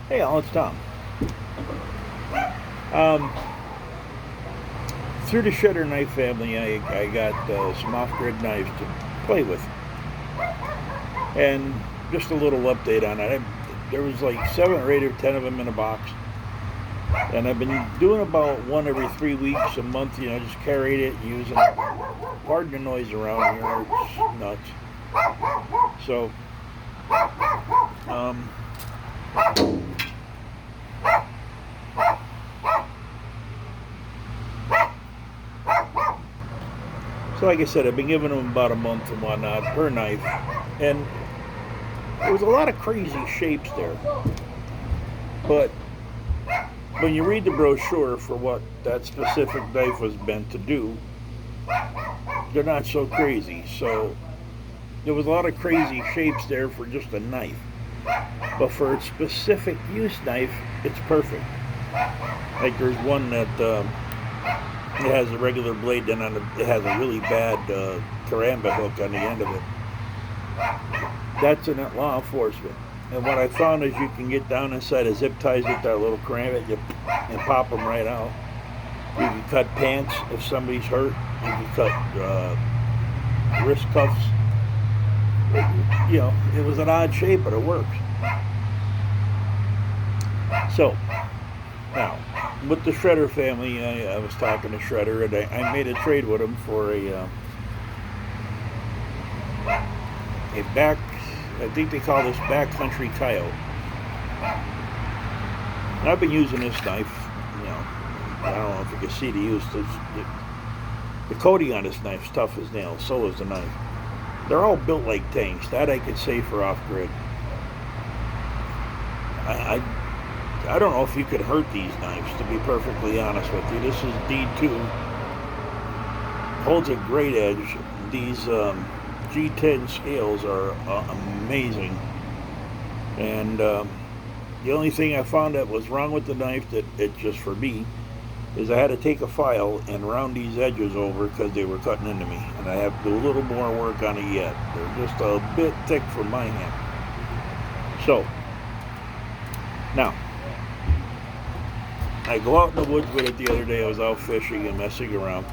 Hey, Al, it's Tom. Um, Through the Shredder knife family, I got some off-grid knives to play with, and just a little update on it. There was like 7 or 8 or 10 of them in a box, and I've been doing about one every 3 weeks, a month. Just carrying it, using it. Pardon the noise around here; it's nuts. So, um, So, like I said, I've been giving them about a month and whatnot per knife, and there was a lot of crazy shapes there. But when you read the brochure for what that specific knife was meant to do, they're not so crazy. So there was a lot of crazy shapes there for just a knife, but for its specific use knife, it's perfect. Like there's one that it has a regular blade, then it has a really bad caramba hook on the end of it. That's in law enforcement. And what I found is you can get down inside of zip ties with that little caramba and pop them right out. You can cut pants if somebody's hurt. You can cut wrist cuffs. It was an odd shape, but it works. So, now, with the Shredder family, I was talking to Shredder, and I made a trade with him for a back, I think they call this backcountry coyote. And I've been using this knife, I don't know if you can see the use. The coating on this knife is tough as nails, so is the knife. They're all built like tanks, that I could say for off-grid. I don't know if you could hurt these knives, to be perfectly honest with you. This is D2. Holds a great edge. These G10 scales are amazing. And the only thing I found that was wrong with the knife, that it just for me, is I had to take a file and round these edges over because they were cutting into me. And I have to do a little more work on it yet. They're just a bit thick for my hand. So, now, I go out in the woods with it the other day. I was out fishing and messing around.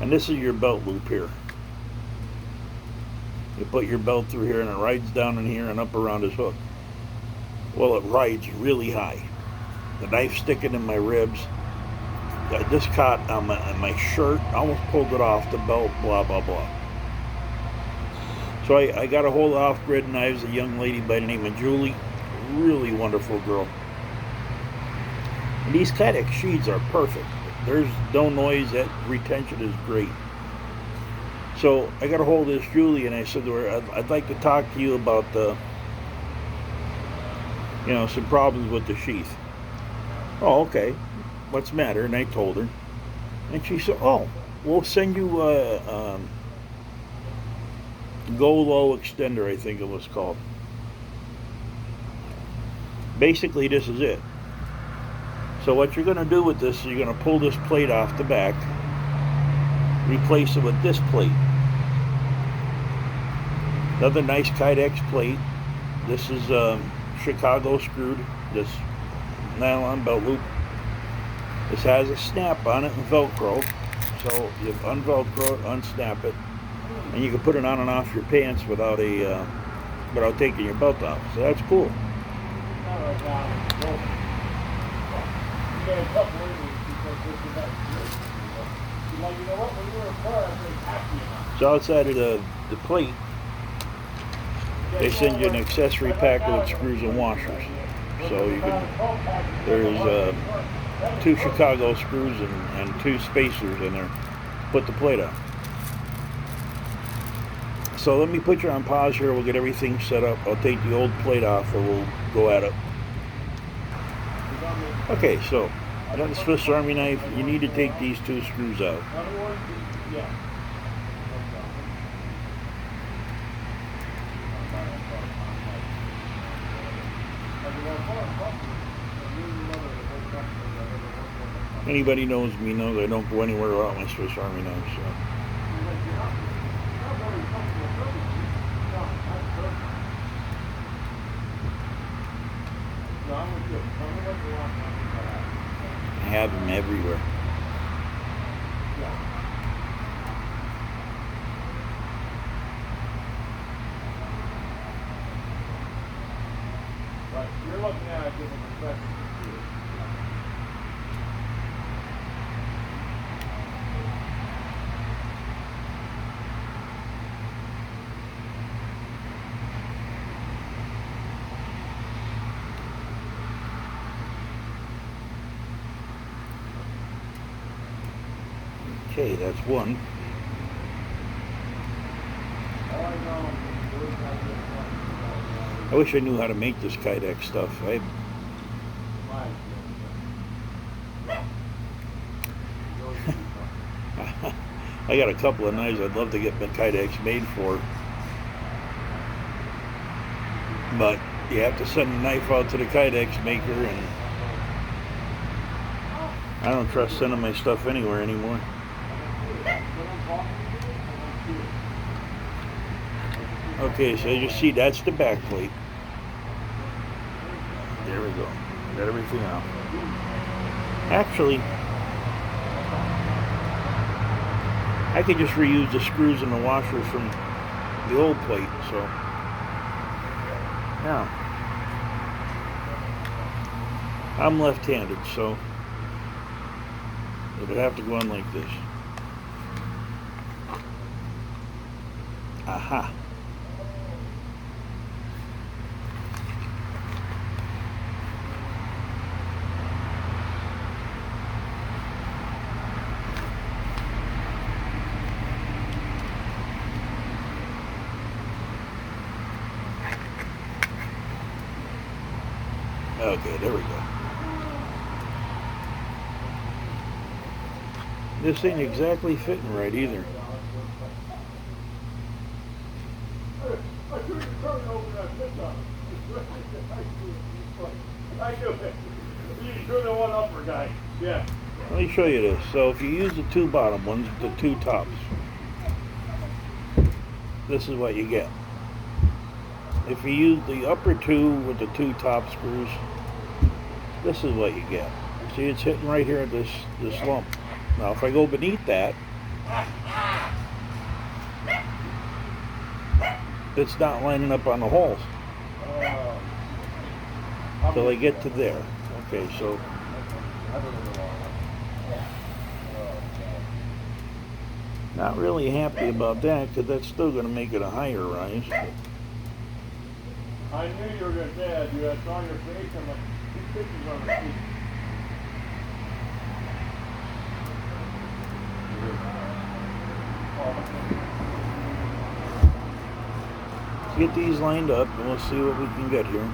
And this is your belt loop here. You put your belt through here and it rides down in here and up around his hook. Well, it rides really high. The knife sticking in my ribs. I just caught on my shirt. I almost pulled it off the belt, blah, blah, blah. So I got a hold of off-grid knives, a young lady by the name of Julie. Really wonderful girl. And these Kydex sheaths are perfect. There's no noise. That retention is great. So I got a hold of this Julie, and I said to her, I'd like to talk to you about some problems with the sheath. Oh, okay. What's the matter? And I told her. And she said, oh, we'll send you a Go Low extender, I think it was called. Basically, this is it. So what you're going to do with this is you're going to pull this plate off the back, replace it with this plate. Another nice Kydex plate. This is Chicago screwed, this nylon belt loop. This has a snap on it and Velcro. So you unvelcro it, unsnap it, and you can put it on and off your pants without taking your belt off. So that's cool. So outside of the plate, they send you an accessory pack with screws and washers. So there's 2 Chicago screws and 2 spacers in there. Put the plate on. So let me put you on pause here. We'll get everything set up. I'll take the old plate off and we'll go at it. Okay, so I got the Swiss Army knife. You need to take these 2 screws out. Anybody knows me knows I don't go anywhere without my Swiss Army knife. So. I have them everywhere. But you're looking at a different perspective. Okay, that's one. I wish I knew how to make this kydex stuff. I got a couple of knives I'd love to get my kydex made for, but you have to send a knife out to the kydex maker, and I don't trust sending my stuff anywhere anymore. Okay, so as you see, that's the back plate. There we go. Got everything out. Actually, I could just reuse the screws and the washers from the old plate, so yeah. I'm left-handed, so it would have to go on like this. Aha. Okay, there we go. This ain't exactly fitting right either. Yeah. Let me show you this. So if you use the two bottom ones, the two tops, this is what you get. If you use the upper two with the two top screws, this is what you get. See, it's hitting right here at this lump. Now if I go beneath that, it's not lining up on the holes till I get to there. Okay, so not really happy about that, because that's still going to make it a higher rise. I knew you were going to say that. You saw your face. I'm like, these pictures on the seat. Let's get these lined up and we'll see what we can get here.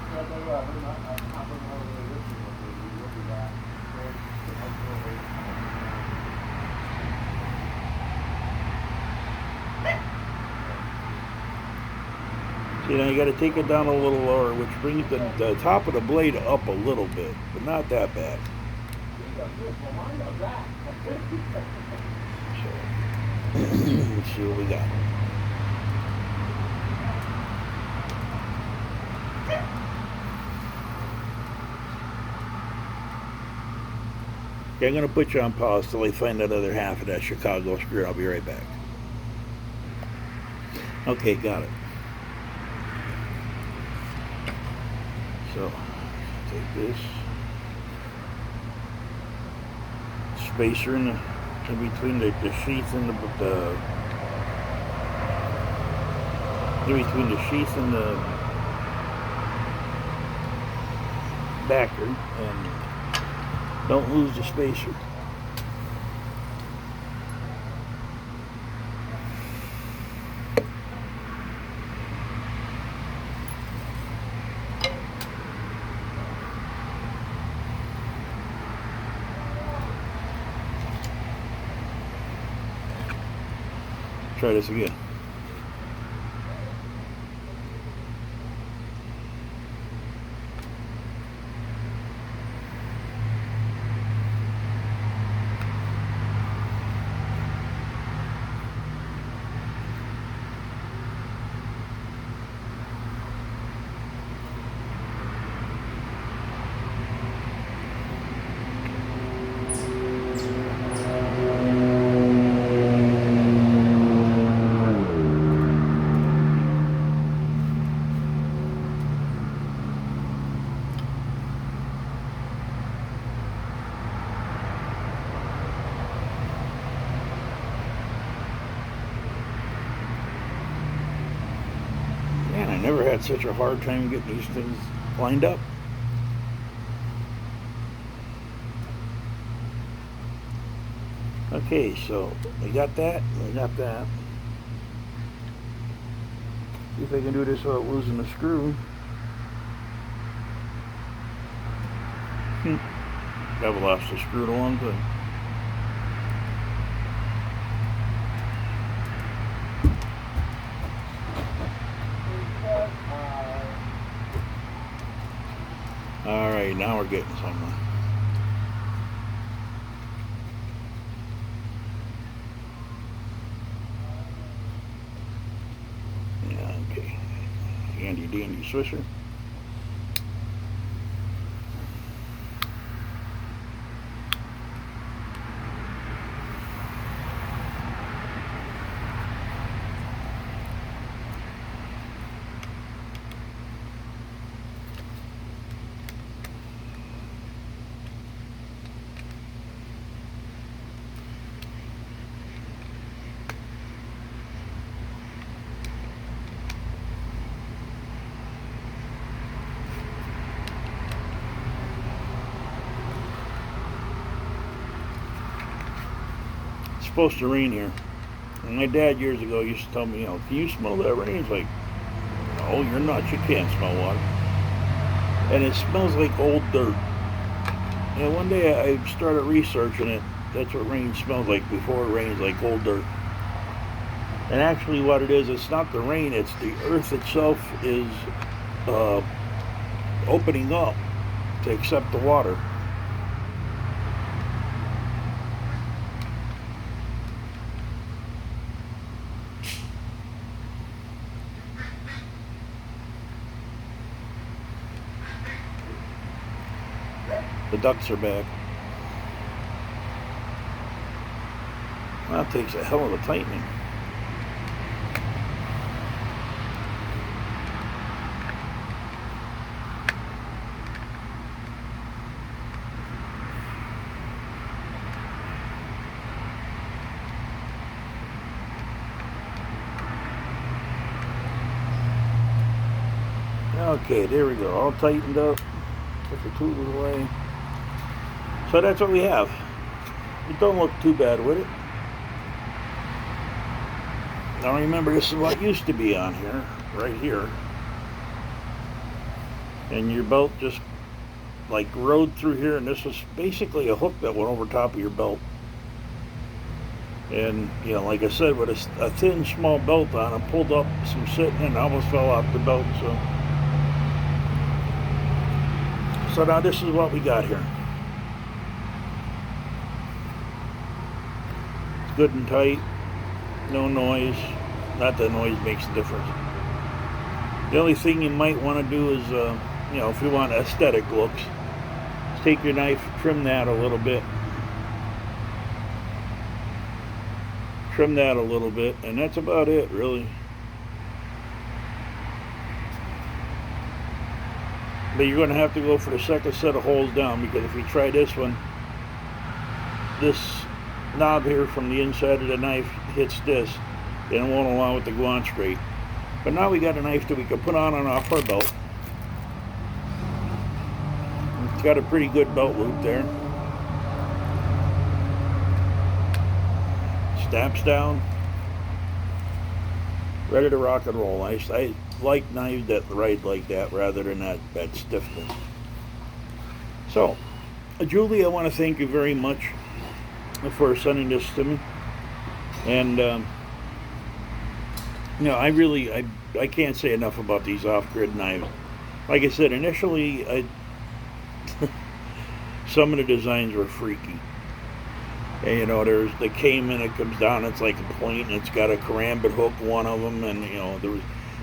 See, now you got to take it down a little lower, which brings the top of the blade up a little bit, but not that bad. So, let's see what we got. Okay, I'm going to put you on pause till I find that other half of that Chicago screw. I'll be right back. Okay, got it. So, take this spacer in between the sheath and in between the sheath and the backer, and don't lose the spacer. Try this again. had such a hard time getting these things lined up. Okay, so we got that. We got that. See if I can do this without losing the screw. I've lost the screw to one thing. Alright, now we're getting somewhere. Yeah, okay. Handy dandy swisher. Supposed to rain here. And my dad years ago used to tell me, can you smell that rain? It's like, no, you're nuts, you can't smell water. And it smells like old dirt. And one day I started researching it. That's what rain smells like before it rains, like old dirt. And actually what it is, it's not the rain, it's the earth itself is opening up to accept the water. The ducks are back. That takes a hell of a tightening. Okay, there we go. All tightened up. Put the tools away. So that's what we have. It don't look too bad with it. Now remember, this is what used to be on here, right here. And your belt just like rode through here, and this was basically a hook that went over top of your belt. And like I said, with a thin, small belt on, I pulled up some sitting and I almost fell off the belt. So now this is what we got here. It's good and tight, no noise. Not that noise makes a difference. The only thing you might want to do is, if you want aesthetic looks, is take your knife, trim that a little bit. Trim that a little bit, and that's about it, really. But you're going to have to go for the second set of holes down, because if you try this one, this knob here from the inside of the knife hits this, and it won't allow it to go on straight. But now we got a knife that we can put on and off our belt. It's got a pretty good belt loop there. Snaps down. Ready to rock and roll. I like knives that ride like that rather than that stiffness. So, Julie, I want to thank you very much for sending this to me. And I can't say enough about these off-grid knives. Like I said, initially, some of the designs were freaky. And there's the Cayman, it comes down, it's like a point, and it's got a karambit hook, one of them, and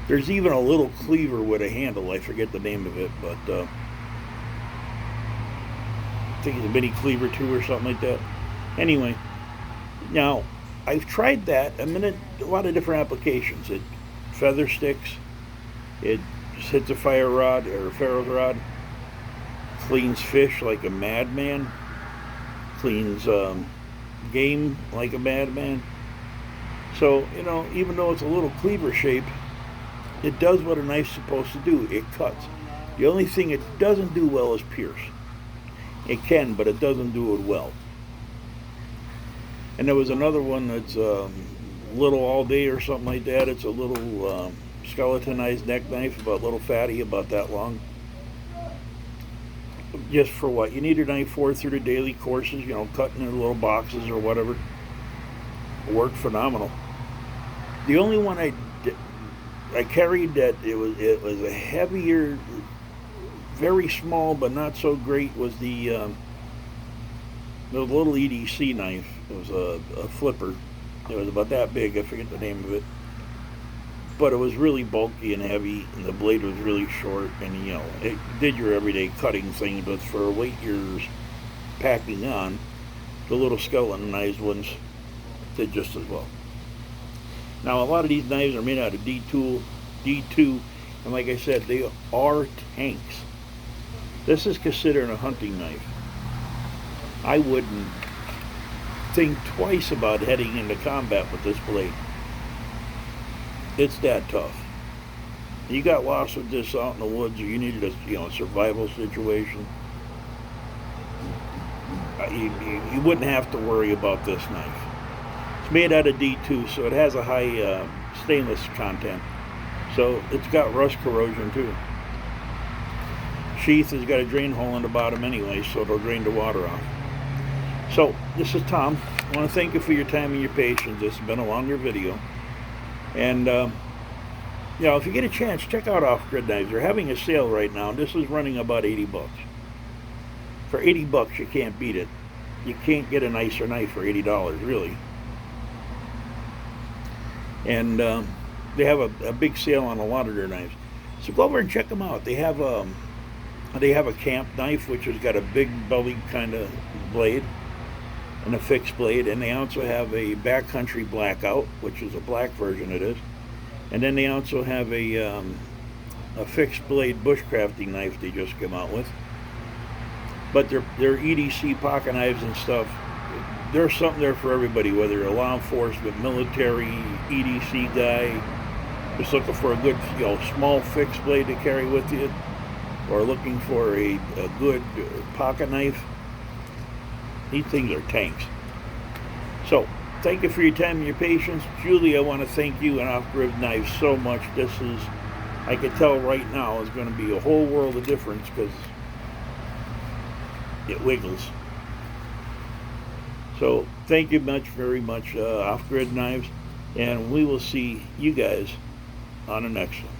there's even a little cleaver with a handle. I forget the name of it, but I think it's a mini cleaver too or something like that. Anyway, now I've tried that. I'm in a lot of different applications. It feather sticks, it just hits a fire rod or a ferro rod, cleans fish like a madman, cleans game like a madman. So even though it's a little cleaver shape, It does what a knife's supposed to do. It cuts. The only thing it doesn't do well is pierce. It can, but it doesn't do it well. And there was another one that's little all day or something like that. It's a little skeletonized neck knife, about a little fatty, about that long. Just for what you need your knife for through the daily courses, you know, cutting in little boxes or whatever. It worked phenomenal. The only one I carried that it was a heavier, very small but not so great, was the little EDC knife. It was a flipper. It was about that big. I forget the name of it, but it was really bulky and heavy, and the blade was really short. And you know, it did your everyday cutting thing, but for a weight you're packing on, the little skeletonized ones did just as well. Now, a lot of these knives are made out of D2, and like I said, they are tanks. This is considered a hunting knife. I wouldn't think twice about heading into combat with this blade. It's that tough. You got lost with this out in the woods, or you needed a survival situation, you wouldn't have to worry about this knife. It's made out of D2, so it has a high stainless content. So it's got rust corrosion too. Sheath has got a drain hole in the bottom anyway, so it'll drain the water off. So, this is Tom. I want to thank you for your time and your patience. This has been a longer video. And, you know, if you get a chance, check out Offgrid knives. They're having a sale right now. This is running about 80 bucks. For 80 bucks, you can't beat it. You can't get a nicer knife for $80, really. And they have a big sale on a lot of their knives. So go over and check them out. They have a camp knife, which has got a big belly kind of blade and a fixed blade, and they also have a backcountry blackout, which is a black version it is, and then they also have a fixed blade bushcrafting knife they just came out with. But their EDC pocket knives and stuff, there's something there for everybody, whether you're a law enforcement, military, EDC guy, just looking for a good, small fixed blade to carry with you, or looking for a good pocket knife. These things are tanks. So, thank you for your time and your patience. Julie, I want to thank you and Offgrid Knives so much. This is, I can tell right now, is going to be a whole world of difference because it wiggles. So, thank you very much, Offgrid Knives, and we will see you guys on the next one.